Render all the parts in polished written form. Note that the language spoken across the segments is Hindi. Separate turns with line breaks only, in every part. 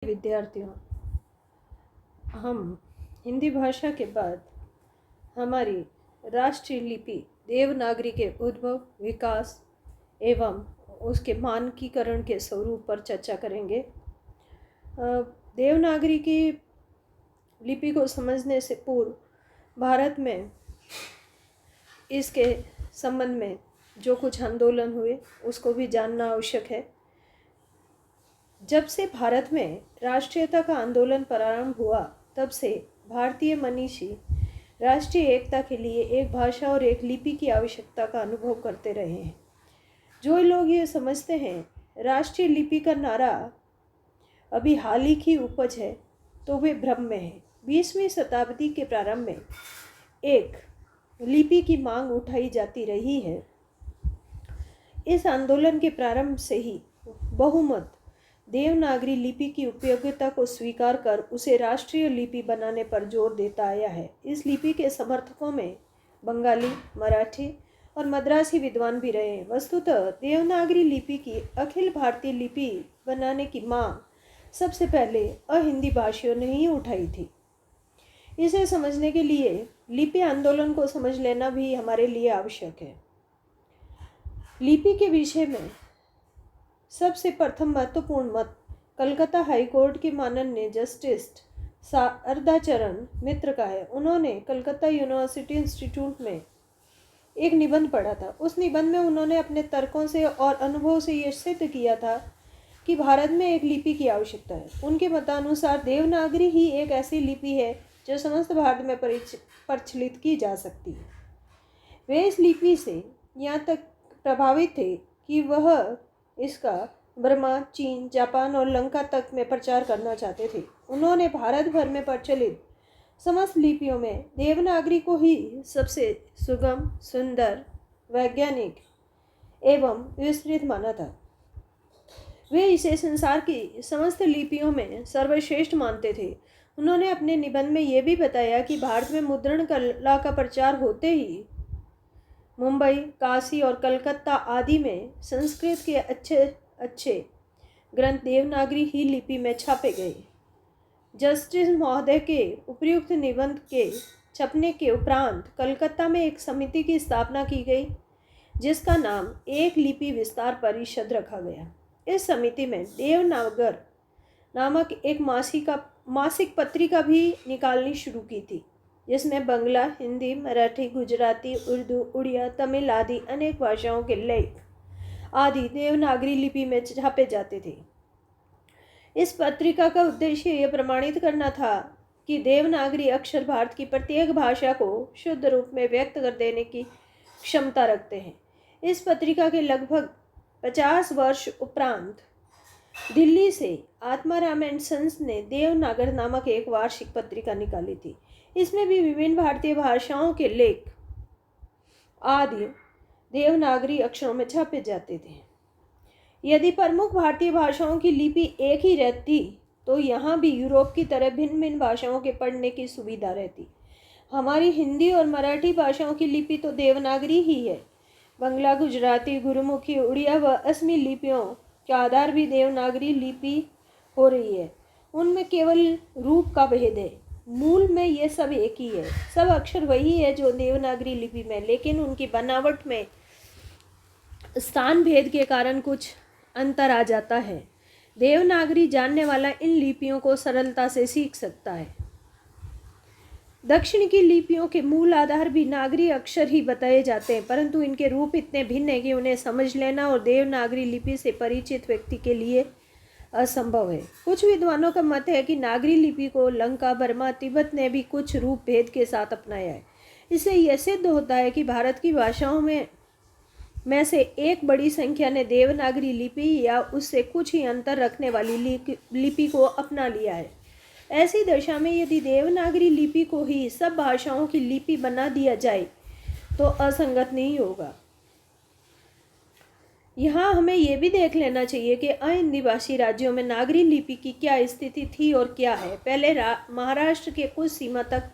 विद्यार्थियों, हम हिंदी भाषा के बाद हमारी राष्ट्रीय लिपि देवनागरी के उद्भव, विकास एवं उसके मानकीकरण के स्वरूप पर चर्चा करेंगे। देवनागरी की लिपि को समझने से पूर्व भारत में इसके संबंध में जो कुछ आंदोलन हुए उसको भी जानना आवश्यक है। जब से भारत में राष्ट्रीयता का आंदोलन प्रारंभ हुआ, तब से भारतीय मनीषी राष्ट्रीय एकता के लिए एक भाषा और एक लिपि की आवश्यकता का अनुभव करते रहे हैं। जो लोग ये समझते हैं राष्ट्रीय लिपि का नारा अभी हाल ही की उपज है, तो वे भ्रम में हैं। 20वीं शताब्दी के प्रारंभ में एक लिपि की मांग उठाई जाती रही है। इस आंदोलन के प्रारंभ से ही बहुमत देवनागरी लिपि की उपयोगिता को स्वीकार कर उसे राष्ट्रीय लिपि बनाने पर जोर देता आया है। इस लिपि के समर्थकों में बंगाली, मराठी और मद्रासी विद्वान भी रहे हैं। वस्तुतः देवनागरी लिपि की अखिल भारतीय लिपि बनाने की मांग सबसे पहले अहिंदी भाषियों ने ही उठाई थी। इसे समझने के लिए लिपि आंदोलन को समझ लेना भी हमारे लिए आवश्यक है। लिपि के विषय में सबसे प्रथम महत्वपूर्ण मत कलकत्ता हाईकोर्ट के माननीय जस्टिस शारदाचरण मित्र का है। उन्होंने कलकत्ता यूनिवर्सिटी इंस्टीट्यूट में एक निबंध पढ़ा था। उस निबंध में उन्होंने अपने तर्कों से और अनुभव से यह सिद्ध किया था कि भारत में एक लिपि की आवश्यकता है। उनके मतानुसार देवनागरी ही एक ऐसी लिपि है जो समस्त भारत में प्रचलित की जा सकती है। वे इस लिपि से यहाँ तक प्रभावित थे कि वह इसका बर्मा, चीन, जापान और लंका तक में प्रचार करना चाहते थे। उन्होंने भारत भर में प्रचलित समस्त लिपियों में देवनागरी को ही सबसे सुगम, सुंदर, वैज्ञानिक एवं विस्तृत माना था। वे इसे संसार की समस्त लिपियों में सर्वश्रेष्ठ मानते थे। उन्होंने अपने निबंध में यह भी बताया कि भारत में मुद्रण कला का प्रचार होते ही मुंबई, काशी और कलकत्ता आदि में संस्कृत के अच्छे ग्रंथ देवनागरी ही लिपि में छापे गए। जस्टिस महोदय के उपयुक्त निबंध के छपने के उपरांत कलकत्ता में एक समिति की स्थापना की गई, जिसका नाम एक लिपि विस्तार परिषद रखा गया। इस समिति में देवनागर नामक एक मासिक पत्रिका भी निकालनी शुरू की थी, जिसमें बंगला, हिंदी, मराठी, गुजराती, उर्दू, उड़िया, तमिल आदि अनेक भाषाओं के लेख आदि देवनागरी लिपि में छापे जाते थे। इस पत्रिका का उद्देश्य यह प्रमाणित करना था कि देवनागरी अक्षर भारत की प्रत्येक भाषा को शुद्ध रूप में व्यक्त कर देने की क्षमता रखते हैं। इस पत्रिका के लगभग 50 वर्ष उपरांत दिल्ली से आत्माराम एंड सन्स ने देवनागर नामक एक वार्षिक पत्रिका निकाली थी। इसमें भी विभिन्न भारतीय भाषाओं के लेख आदि देवनागरी अक्षरों में छापे जाते थे। यदि प्रमुख भारतीय भाषाओं की लिपि एक ही रहती तो यहाँ भी यूरोप की तरह भिन्न भिन्न भाषाओं के पढ़ने की सुविधा रहती। हमारी हिंदी और मराठी भाषाओं की लिपि तो देवनागरी ही है। बंगला, गुजराती, गुरुमुखी, उड़िया व असमी लिपियों का आधार भी देवनागरी लिपि हो रही है। उनमें केवल रूप का भेद है। मूल में ये सब एक ही है। सब अक्षर वही है जो देवनागरी लिपि में, लेकिन उनकी बनावट में स्थान भेद के कारण कुछ अंतर आ जाता है। देवनागरी जानने वाला इन लिपियों को सरलता से सीख सकता है। दक्षिण की लिपियों के मूल आधार भी नागरी अक्षर ही बताए जाते हैं, परंतु इनके रूप इतने भिन्न हैं कि उन्हें समझ लेना और देवनागरी लिपि से परिचित व्यक्ति के लिए असंभव है। कुछ विद्वानों का मत है कि नागरी लिपि को लंका, बर्मा, तिब्बत ने भी कुछ रूप भेद के साथ अपनाया है। इससे यह सिद्ध होता है कि भारत की भाषाओं में से एक बड़ी संख्या ने देवनागरी लिपि या उससे कुछ ही अंतर रखने वाली लिपि को अपना लिया है। ऐसी दशा में यदि देवनागरी लिपि को ही सब भाषाओं की लिपि बना दिया जाए तो असंगत नहीं होगा। यहाँ हमें यह भी देख लेना चाहिए कि अहिंदी भाषी राज्यों में नागरी लिपि की क्या स्थिति थी और क्या है। पहले महाराष्ट्र के कुछ सीमा तक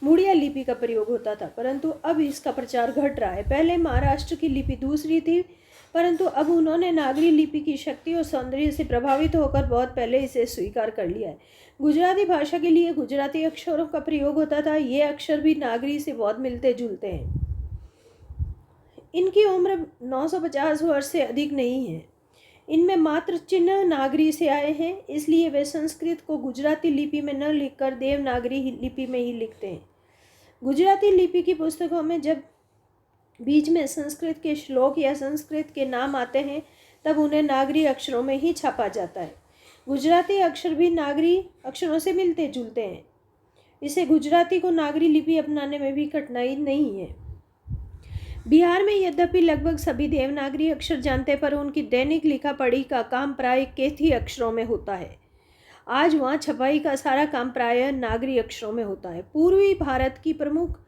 मुड़िया लिपि का प्रयोग होता था, परंतु अब इसका प्रचार घट रहा है। पहले महाराष्ट्र की लिपि दूसरी थी, परंतु अब उन्होंने नागरी लिपि की शक्ति और सौंदर्य से प्रभावित होकर बहुत पहले इसे स्वीकार कर लिया है। गुजराती भाषा के लिए गुजराती अक्षरों का प्रयोग होता था। ये अक्षर भी नागरी से बहुत मिलते जुलते हैं। इनकी उम्र 950 वर्ष से अधिक नहीं है। इनमें मात्र चिन्ह नागरी से आए हैं, इसलिए वे संस्कृत को गुजराती लिपि में न लिखकर देवनागरी लिपि में ही लिखते हैं। गुजराती लिपि की पुस्तकों में जब बीच में संस्कृत के श्लोक या संस्कृत के नाम आते हैं तब उन्हें नागरी अक्षरों में ही छापा जाता है। गुजराती अक्षर भी नागरी अक्षरों से मिलते जुलते हैं। इसे गुजराती को नागरी लिपि अपनाने में भी कठिनाई नहीं है। बिहार में यद्यपि लगभग सभी देवनागरी अक्षर जानते हैं, पर उनकी दैनिक लिखा पढ़ी का काम प्राय केथी अक्षरों में होता है। आज वहाँ छपाई का सारा काम प्राय नागरी अक्षरों में होता है। पूर्वी भारत की प्रमुख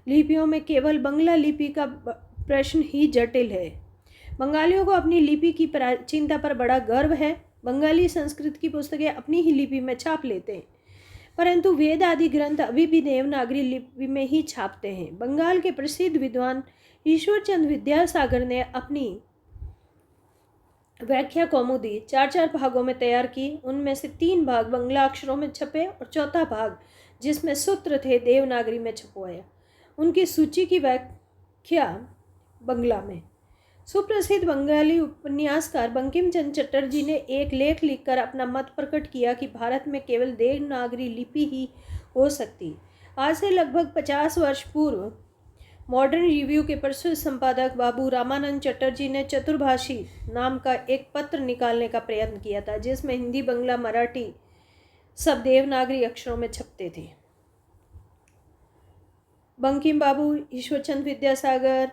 लिपियों में केवल बंगला लिपि का प्रश्न ही जटिल है। बंगालियों को अपनी लिपि की प्राचीनता पर बड़ा गर्व है। बंगाली संस्कृत की पुस्तकें अपनी ही लिपि में छाप लेते हैं, परंतु वेद आदि ग्रंथ अभी भी देवनागरी लिपि में ही छापते हैं। बंगाल के प्रसिद्ध विद्वान ईश्वरचंद विद्यासागर ने अपनी व्याख्या कौमुदी 4-4 भागों में तैयार की। उनमें से 3 भाग बंगला अक्षरों में छपे और चौथा भाग, जिसमें सूत्र थे, देवनागरी में छपवाया। उनकी सूची की व्याख्या बंगला में। सुप्रसिद्ध बंगाली उपन्यासकार बंकिम चंद्र चटर्जी ने एक लेख लिखकर अपना मत प्रकट किया कि भारत में केवल देवनागरी लिपि ही हो सकती। आज से लगभग 50 वर्ष पूर्व मॉडर्न रिव्यू के प्रसिद्ध संपादक बाबू रामानंद चटर्जी ने चतुर्भाषी नाम का एक पत्र निकालने का प्रयत्न किया था, जिसमें हिंदी, बंगला, मराठी सब देवनागरी अक्षरों में छपते थे। बंकिम बाबू, ईश्वरचंद विद्यासागर,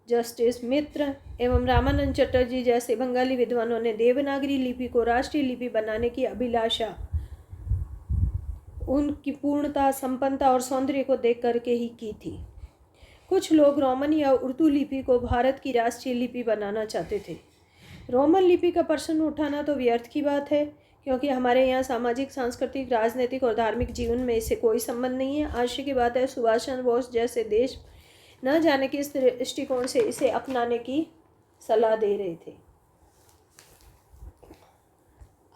जस्टिस मित्र एवं रामानंद चटर्जी जैसे बंगाली विद्वानों ने देवनागरी लिपि को राष्ट्रीय लिपि बनाने की अभिलाषा उनकी पूर्णता, संपन्नता और सौंदर्य को देख करके ही की थी। कुछ लोग रोमन या उर्दू लिपि को भारत की राष्ट्रीय लिपि बनाना चाहते थे। रोमन लिपि का प्रश्न उठाना तो व्यर्थ की बात है, क्योंकि हमारे यहाँ सामाजिक, सांस्कृतिक, राजनीतिक और धार्मिक जीवन में इससे कोई संबंध नहीं है। आश्चर्य की बात है, सुभाष चंद्र बोस जैसे देश न जाने किस दृष्टिकोण से इसे अपनाने की सलाह दे रहे थे।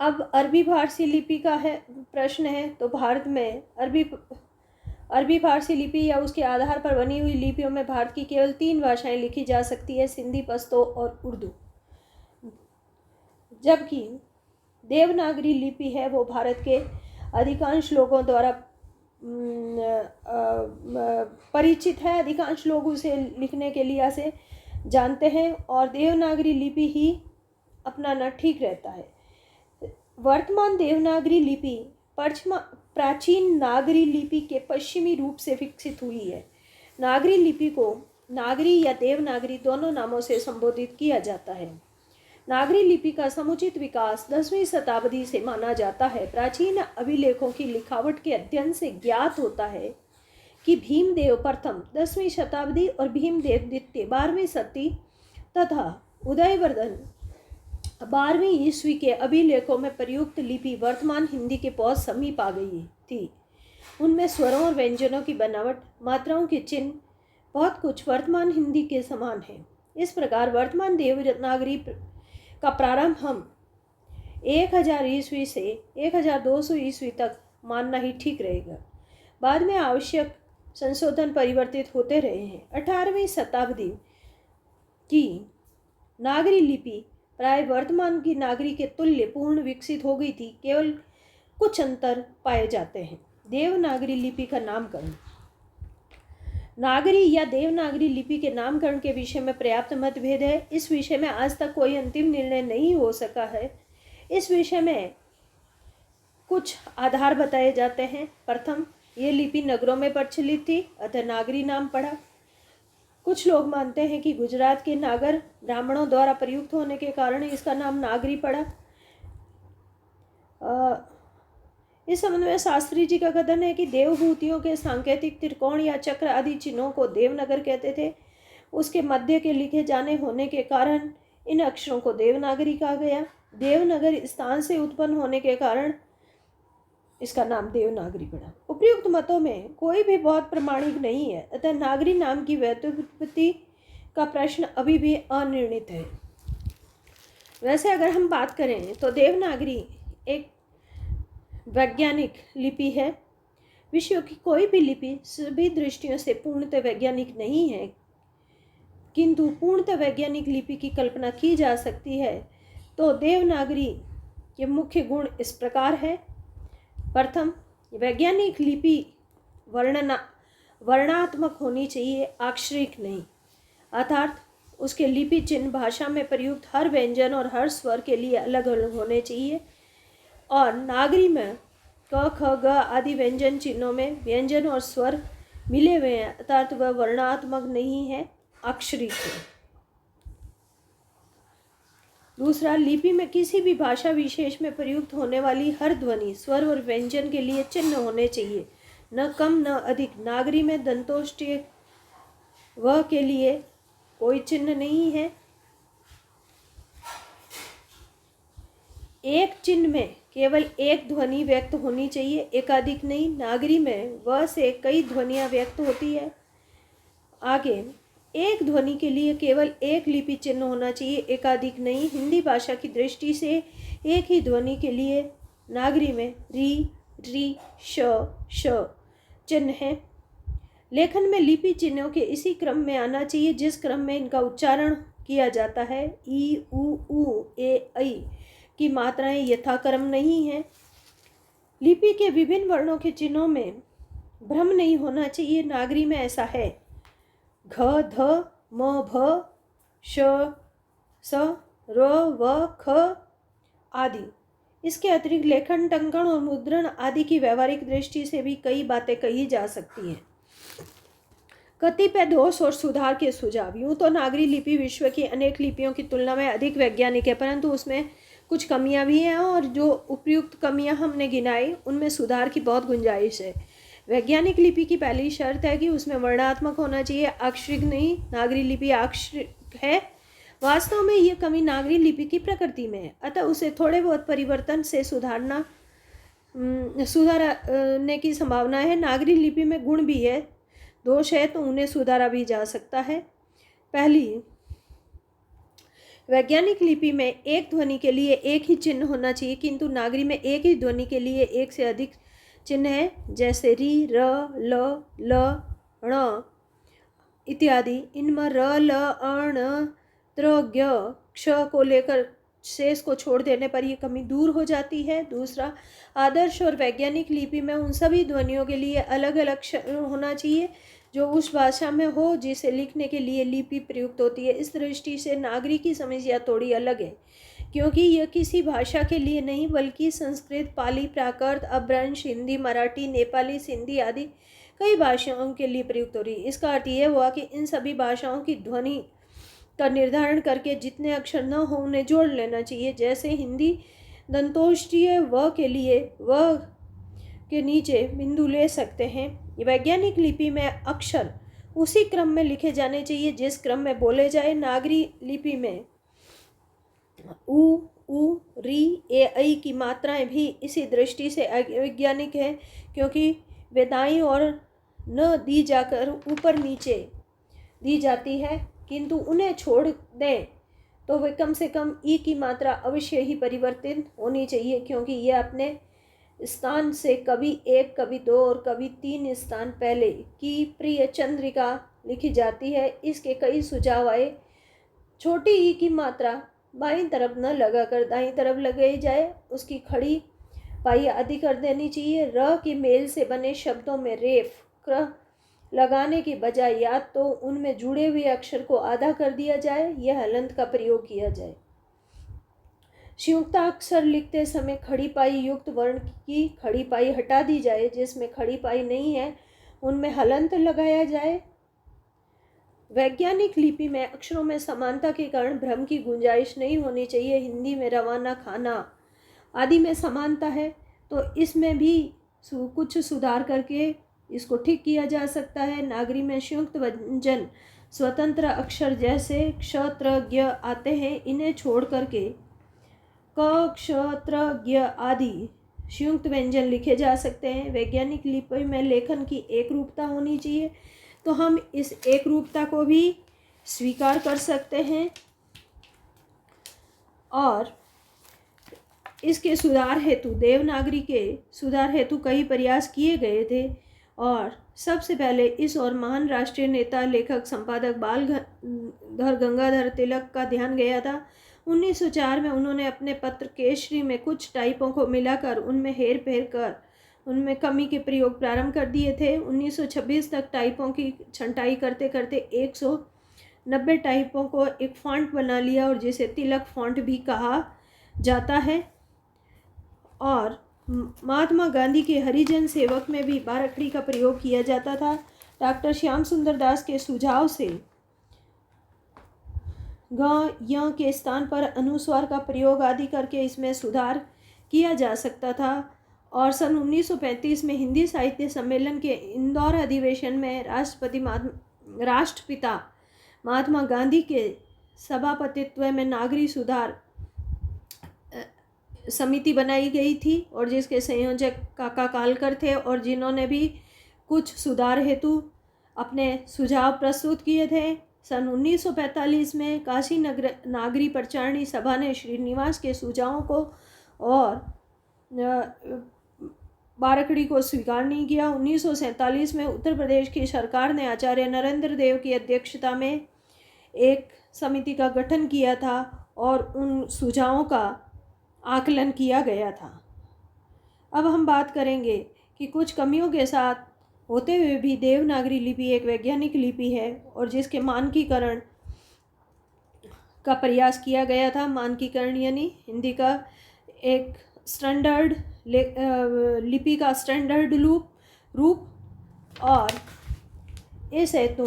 अब अरबी फारसी लिपि का प्रश्न है, तो भारत में अरबी फारसी लिपि या उसके आधार पर बनी हुई लिपियों में भारत की केवल 3 भाषाएं लिखी जा सकती है, सिंधी, पश्तो और उर्दू। जबकि देवनागरी लिपि है वो भारत के अधिकांश लोगों द्वारा परिचित है। अधिकांश लोग उसे लिखने के लिए से जानते हैं और देवनागरी लिपि ही अपनाना ठीक रहता है। वर्तमान देवनागरी लिपि प्राचीन नागरी लिपि के पश्चिमी रूप से विकसित हुई है। नागरी लिपि को नागरी या देवनागरी दोनों नामों से संबोधित किया जाता है। नागरी लिपि का समुचित विकास 10वीं शताब्दी से माना जाता है। प्राचीन अभिलेखों की लिखावट के अध्ययन से ज्ञात होता है कि भीमदेव प्रथम 10वीं शताब्दी और भीमदेव द्वितीय 12वीं शती तथा उदयवर्धन 12वीं ईस्वी के अभिलेखों में प्रयुक्त लिपि वर्तमान हिंदी के बहुत समीप आ गई थी। उनमें स्वरों और व्यंजनों की बनावट, मात्राओं के चिन्ह, बहुत कुछ वर्तमान हिंदी के समान है। इस प्रकार वर्तमान देवनागरी का प्रारंभ हम 1000 ईस्वी से 1200 ईस्वी तक मानना ही ठीक रहेगा। बाद में आवश्यक संशोधन परिवर्तित होते रहे हैं। 18वीं शताब्दी की नागरी लिपि प्राय वर्तमान की नागरी के तुल्य पूर्ण विकसित हो गई थी। केवल कुछ अंतर पाए जाते हैं। देवनागरी लिपि का नामकरण। नागरी या देवनागरी लिपि के नामकरण के विषय में पर्याप्त मतभेद है। इस विषय में आज तक कोई अंतिम निर्णय नहीं हो सका है। इस विषय में कुछ आधार बताए जाते हैं। प्रथम, ये लिपि नगरों में प्रचलित थी, अतः नागरी नाम पड़ा। कुछ लोग मानते हैं कि गुजरात के नागर ब्राह्मणों द्वारा प्रयुक्त होने के कारण इसका नाम नागरी पड़ा। इस संबंध में शास्त्री जी का कथन है कि देवभूतियों के सांकेतिक त्रिकोण या चक्र आदि चिन्हों को देवनगर कहते थे। उसके मध्य के लिखे जाने होने के कारण इन अक्षरों को देवनागरी कहा गया। देवनगर स्थान से उत्पन्न होने के कारण इसका नाम देवनागरी पड़ा। उपयुक्त मतों में कोई भी बहुत प्रमाणिक नहीं है, अतः नागरी नाम की व्युत्पत्ति का प्रश्न अभी भी अनिर्णित है। वैसे अगर हम बात करें तो देवनागरी एक वैज्ञानिक लिपि है। विश्व की कोई भी लिपि सभी दृष्टियों से पूर्णतः वैज्ञानिक नहीं है, किंतु पूर्णतः वैज्ञानिक लिपि की कल्पना की जा सकती है। तो देवनागरी के मुख्य गुण इस प्रकार है। प्रथम, वैज्ञानिक लिपि वर्णात्मक होनी चाहिए, अक्षरिक नहीं। अर्थात उसके लिपि चिन्ह भाषा में प्रयुक्त हर व्यंजन और हर स्वर के लिए अलग अलग होने चाहिए। और नागरी में क ख ग आदि व्यंजन चिन्हों में व्यंजन और स्वर मिले हुए हैं, अर्थात वह वर्णात्मक नहीं है, अक्षरिक है। दूसरा, लिपि में किसी भी भाषा विशेष में प्रयुक्त होने वाली हर ध्वनि, स्वर और व्यंजन के लिए चिन्ह होने चाहिए, न कम न अधिक। नागरी में दंतोष्ठ्य व के लिए कोई चिन्ह नहीं है। एक चिन्ह में केवल एक ध्वनि व्यक्त होनी चाहिए, एकाधिक नहीं। नागरी में व से कई ध्वनियां व्यक्त होती है। आगे, एक ध्वनि के लिए केवल एक लिपि चिन्ह होना चाहिए, एकाधिक नहीं। हिंदी भाषा की दृष्टि से एक ही ध्वनि के लिए नागरी में री, री, श, श चिन्ह है। लेखन में लिपि चिन्हों के इसी क्रम में आना चाहिए जिस क्रम में इनका उच्चारण किया जाता है। ई, उ, ए, ऐ की मात्राएं यथाक्रम नहीं है। लिपि के विभिन्न वर्णों के चिन्हों में भ्रम नहीं होना चाहिए। नागरी में ऐसा है। घ, ध, म, भ, श, स, र, व, ख आदि। इसके अतिरिक्त लेखन, टंकण और मुद्रण आदि की व्यवहारिक दृष्टि से भी कई बातें कही जा सकती हैं। कतिपय दोष और सुधार के सुझाव। यूँ तो नागरी लिपि विश्व की अनेक लिपियों की तुलना में अधिक वैज्ञानिक है, परंतु उसमें कुछ कमियां भी हैं, और जो उपयुक्त कमियां हमने गिनाई उनमें सुधार की बहुत गुंजाइश है। वैज्ञानिक लिपि की पहली शर्त है कि उसमें वर्णात्मक होना चाहिए, अक्षरिक नहीं। नागरी लिपि अक्षरिक है। वास्तव में ये कमी नागरी लिपि की प्रकृति में है, अतः उसे थोड़े बहुत परिवर्तन से सुधारने की संभावना है। नागरी लिपि में गुण भी है, दोष है, तो उन्हें सुधारा भी जा सकता है। पहली, वैज्ञानिक लिपि में एक ध्वनि के लिए एक ही चिन्ह होना चाहिए, किंतु नागरी में एक ही ध्वनि के लिए एक से अधिक चिन्ह है, जैसे री, र, ल, ण इत्यादि। इनमें र, ल, अण, त्र, ज्ञ, क्ष को लेकर शेष को छोड़ देने पर यह कमी दूर हो जाती है। दूसरा, आदर्श और वैज्ञानिक लिपि में उन सभी ध्वनियों के लिए अलग अलग होना चाहिए जो उस भाषा में हो जिसे लिखने के लिए लिपि प्रयुक्त होती है। इस दृष्टि से नागरी की समस्या थोड़ी अलग है, क्योंकि यह किसी भाषा के लिए नहीं बल्कि संस्कृत, पाली, प्राकृत, अपभ्रंश, हिंदी, मराठी, नेपाली, सिंधी आदि कई भाषाओं के लिए प्रयुक्त हो रही है। इसका अर्थ यह हुआ कि इन सभी भाषाओं की ध्वनि का निर्धारण करके जितने अक्षर न हो उन्हें जोड़ लेना चाहिए। जैसे हिंदी दंतोष्ठीय व के लिए व के नीचे बिंदु ले सकते हैं। वैज्ञानिक लिपि में अक्षर उसी क्रम में लिखे जाने चाहिए जिस क्रम में बोले जाए। नागरी लिपि में उ, री, ए, ऐ की मात्राएं भी इसी दृष्टि से अवैज्ञानिक है, क्योंकि वे दाईं ओर न दी जाकर ऊपर नीचे दी जाती है, किंतु उन्हें छोड़ दें तो वे कम से कम ई की मात्रा अवश्य ही परिवर्तित होनी चाहिए, क्योंकि यह अपने स्थान से कभी एक, कभी दो और कभी 3 स्थान पहले की प्रिय चंद्रिका लिखी जाती है। इसके कई सुझाव आए। छोटी ई की मात्रा बाईं तरफ न लगाकर दाईं तरफ लगाई जाए, उसकी खड़ी पाई आदि कर देनी चाहिए। र के मेल से बने शब्दों में रेफ, क्र लगाने की बजाय या तो उनमें जुड़े हुए अक्षर को आधा कर दिया जाए या हलंत का प्रयोग किया जाए। संयुक्ताक्षर लिखते समय खड़ी पाई युक्त वर्ण की खड़ी पाई हटा दी जाए, जिसमें खड़ी पाई नहीं है उनमें हलंत लगाया जाए। वैज्ञानिक लिपि में अक्षरों में समानता के कारण भ्रम की गुंजाइश नहीं होनी चाहिए। हिंदी में रवाना, खाना आदि में समानता है, तो इसमें भी कुछ सुधार करके इसको ठीक किया जा सकता है। नागरी में संयुक्त व्यंजन स्वतंत्र अक्षर जैसे क्ष, त्र, ज्ञ आते हैं, इन्हें छोड़ करके क, क्ष, त्र, ज्ञ आदि संयुक्त व्यंजन लिखे जा सकते हैं। वैज्ञानिक लिपि में लेखन की एक रूपता होनी चाहिए, तो हम इस एक रूपता को भी स्वीकार कर सकते हैं। और इसके सुधार हेतु देवनागरी के सुधार हेतु कई प्रयास किए गए थे। और सबसे पहले इस और महान राष्ट्रीय नेता, लेखक, संपादक बालधर गंगाधर तिलक का ध्यान गया था। 1904 में उन्होंने अपने पत्र केसरी में कुछ टाइपों को मिलाकर उनमें हेर फेर कर उनमें कमी के प्रयोग प्रारंभ कर दिए थे। 1926 तक टाइपों की छंटाई करते करते 190 टाइपों को एक फॉन्ट बना लिया और जिसे तिलक फॉन्ट भी कहा जाता है। और महात्मा गांधी के हरिजन सेवक में भी बाराखड़ी का प्रयोग किया जाता था। डॉक्टर श्याम सुंदर दास के सुझाव से ग य के स्थान पर अनुस्वार का प्रयोग आदि करके इसमें सुधार किया जा सकता था। और सन 1935 में हिंदी साहित्य सम्मेलन के इंदौर अधिवेशन में राष्ट्रपिता महात्मा गांधी के सभापतित्व में नागरिक सुधार समिति बनाई गई थी और जिसके संयोजक काका कालकर थे और जिन्होंने भी कुछ सुधार हेतु अपने सुझाव प्रस्तुत किए थे। सन 1945 में काशी नागरी प्रचारणी सभा ने श्रीनिवास के सुझावों को और बाराखड़ी को स्वीकार नहीं किया। 1947 में उत्तर प्रदेश की सरकार ने आचार्य नरेंद्र देव की अध्यक्षता में एक समिति का गठन किया था और उन सुझावों का आकलन किया गया था। अब हम बात करेंगे कि कुछ कमियों के साथ होते हुए भी देवनागरी लिपि एक वैज्ञानिक लिपि है और जिसके मानकीकरण का प्रयास किया गया था। मानकीकरण यानी हिंदी का एक स्टैंडर्ड लिपि का स्टैंडर्ड रूप और इस हेतु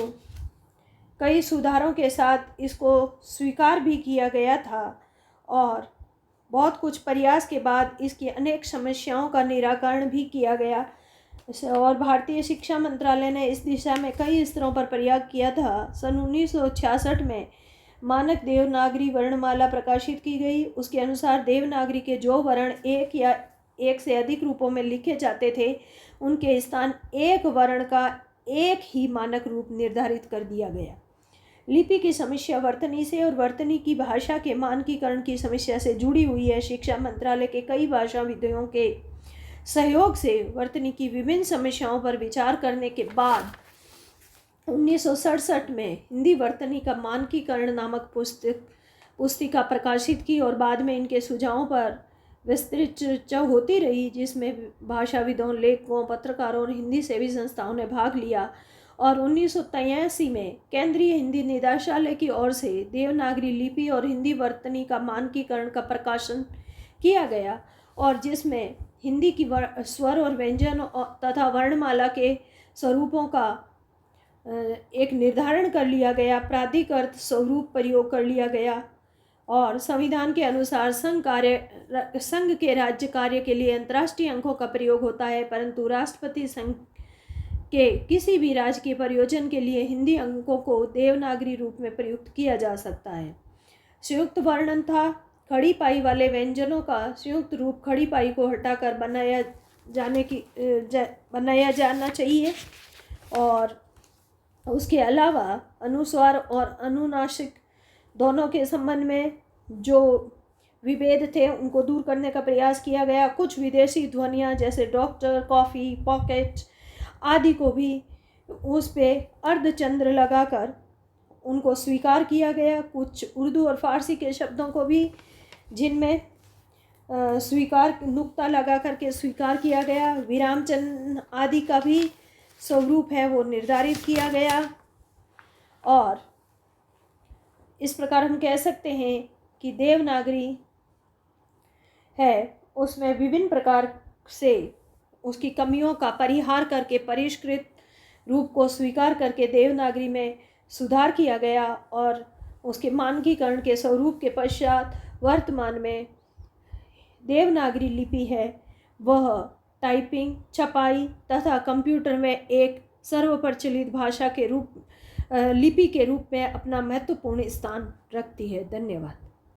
कई सुधारों के साथ इसको स्वीकार भी किया गया था और बहुत कुछ प्रयास के बाद इसकी अनेक समस्याओं का निराकरण भी किया गया। और भारतीय शिक्षा मंत्रालय ने इस दिशा में कई स्तरों पर प्रयास किया था। सन 1966 में मानक देवनागरी वर्णमाला प्रकाशित की गई। उसके अनुसार देवनागरी के जो वर्ण एक या एक से अधिक रूपों में लिखे जाते थे उनके स्थान एक वर्ण का एक ही मानक रूप निर्धारित कर दिया गया। लिपि की समस्या वर्तनी से और वर्तनी की भाषा के मानकीकरण की समस्या से जुड़ी हुई है। शिक्षा मंत्रालय के कई भाषाविदों के सहयोग से वर्तनी की विभिन्न समस्याओं पर विचार करने के बाद 1967 में हिंदी वर्तनी का मानकीकरण नामक पुस्तिका प्रकाशित की और बाद में इनके सुझावों पर विस्तृत चर्चा होती रही, जिसमें भाषाविदों, लेखकों, पत्रकारों और हिंदी सेवी संस्थाओं ने भाग लिया। और 1983 में केंद्रीय हिंदी निदेशालय की ओर से देवनागरी लिपि और हिंदी वर्तनी का मानकीकरण का प्रकाशन किया गया और जिसमें हिंदी की स्वर और व्यंजन तथा वर्णमाला के स्वरूपों का एक निर्धारण कर लिया गया। प्राधिकृत स्वरूप प्रयोग कर लिया गया और संविधान के अनुसार संघ के राज्य कार्य के लिए अंतर्राष्ट्रीय अंकों का प्रयोग होता है, परंतु राष्ट्रपति संघ के किसी भी राजकीय प्रयोजन के लिए हिंदी अंकों को देवनागरी रूप में प्रयुक्त किया जा सकता है। संयुक्त वर्णन था। खड़ी पाई वाले व्यंजनों का संयुक्त रूप खड़ी पाई को हटाकर बनाया जाना चाहिए और उसके अलावा अनुस्वार और अनुनासिक दोनों के संबंध में जो विभेद थे उनको दूर करने का प्रयास किया गया। कुछ विदेशी ध्वनियाँ जैसे डॉक्टर, कॉफ़ी, पॉकेट आदि को भी उस पे अर्धचंद्र लगाकर उनको स्वीकार किया गया। कुछ उर्दू और फारसी के शब्दों को भी जिनमें नुक्ता लगा करके स्वीकार किया गया। विराम चिन्ह आदि का भी स्वरूप है वो निर्धारित किया गया और इस प्रकार हम कह सकते हैं कि देवनागरी है उसमें विभिन्न प्रकार से उसकी कमियों का परिहार करके परिष्कृत रूप को स्वीकार करके देवनागरी में सुधार किया गया और उसके मानकीकरण के स्वरूप के पश्चात वर्तमान में देवनागरी लिपि है वह टाइपिंग, छपाई तथा कंप्यूटर में एक सर्वप्रचलित भाषा के रूप लिपि के रूप में अपना महत्वपूर्ण स्थान रखती है। धन्यवाद।